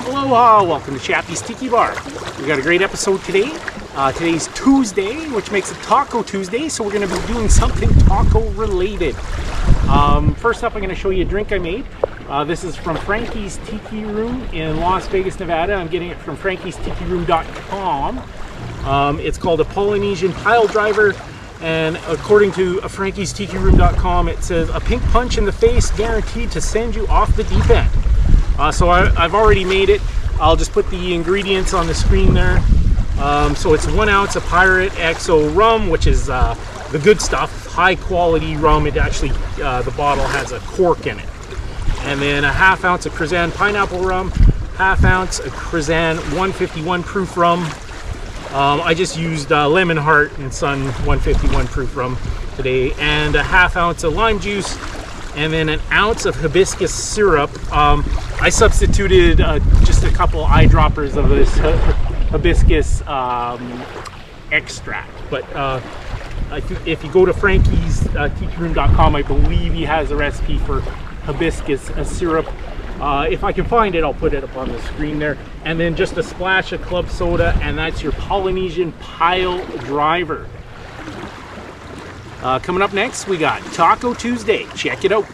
Aloha, welcome to Chappie's Tiki Bar. We got a great episode today. Today's Tuesday, which makes it Taco Tuesday, so we're going to be doing something taco related. First up, I'm going to show you a drink I made. This is from Frankie's Tiki Room in Las Vegas, Nevada. I'm getting it from frankiestikiroom.com. It's called a Polynesian Pile Driver, and according to frankiestikiroom.com, it says a pink punch in the face guaranteed to send you off the deep end. So I've already made it. I'll just put the ingredients on the screen there. So it's 1 ounce of Pirate XO rum, which is the good stuff, high quality rum. It actually, the bottle has a cork in it. And then a ½ ounce of Cruzan pineapple rum, ½ ounce of Cruzan 151 proof rum. I just used Lemon Heart and Son 151 proof rum today, and a ½ ounce of lime juice, and then an ounce of hibiscus syrup. I substituted just a couple eyedroppers of this hibiscus extract, but if you go to Frankie's tikiroom.com, I believe he has a recipe for hibiscus syrup. If I can find it, I'll put it up on the screen there. And then just a splash of club soda, and that's your Polynesian Pile Driver. Coming up next, we got Taco Tuesday. Check it out.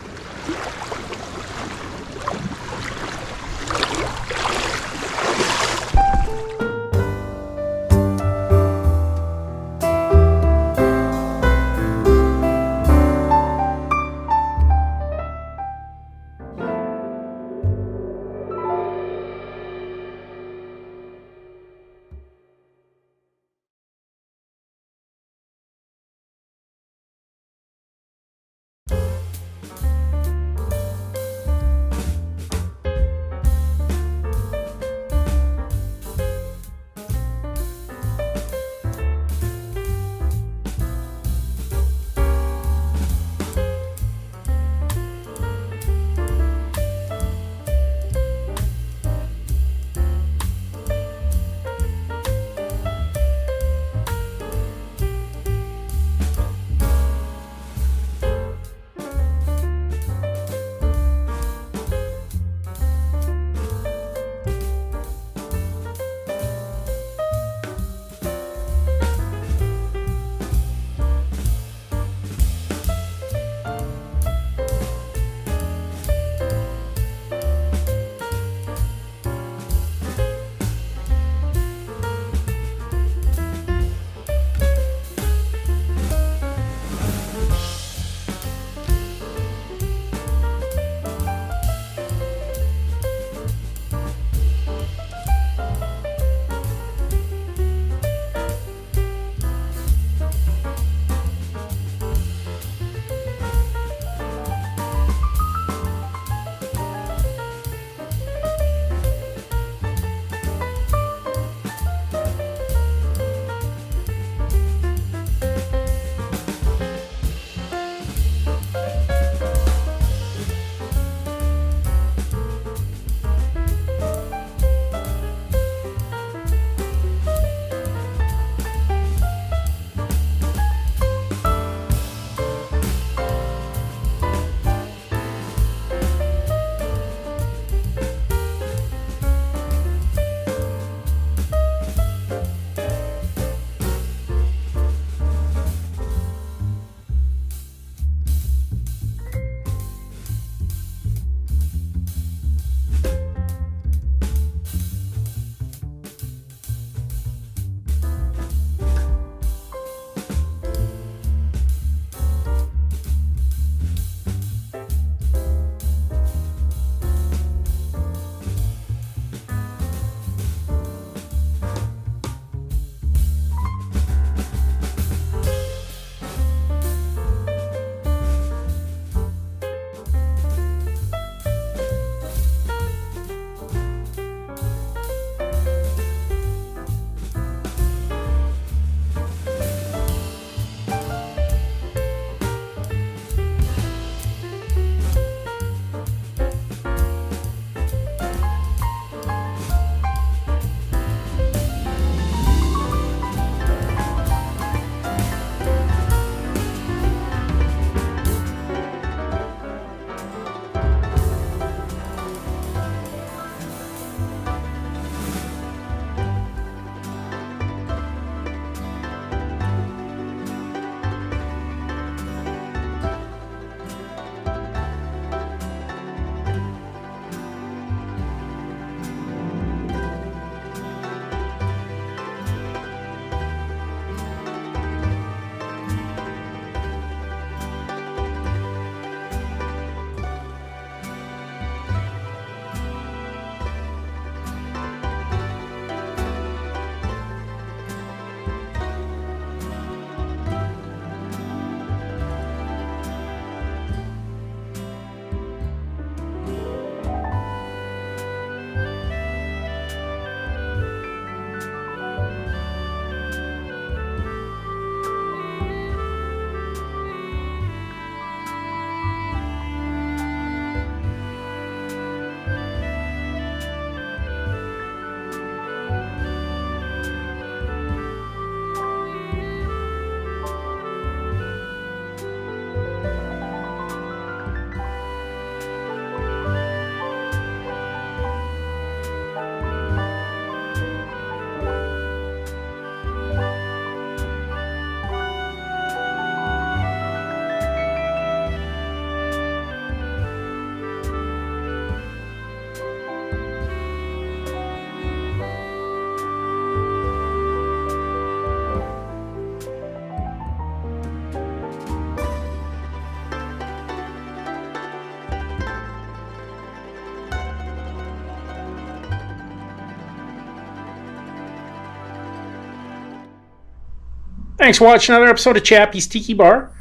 Thanks for watching another episode of Chappie's Tiki Bar.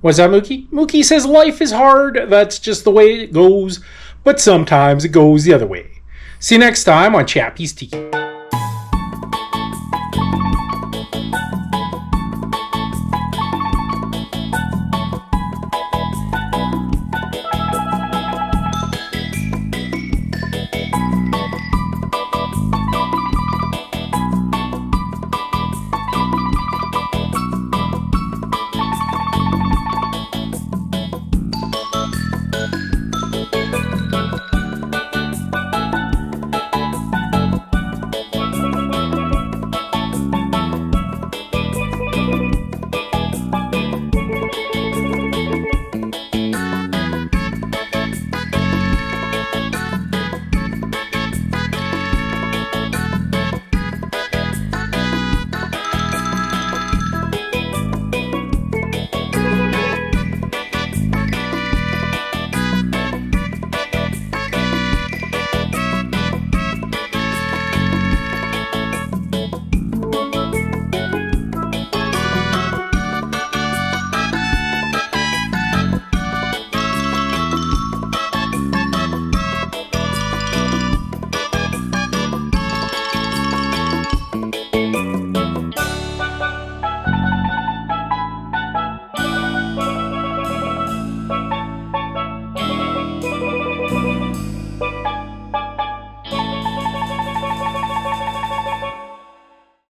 What's that, Mookie? Mookie says life is hard. That's just the way it goes. But sometimes it goes the other way. See you next time on Chappie's Tiki.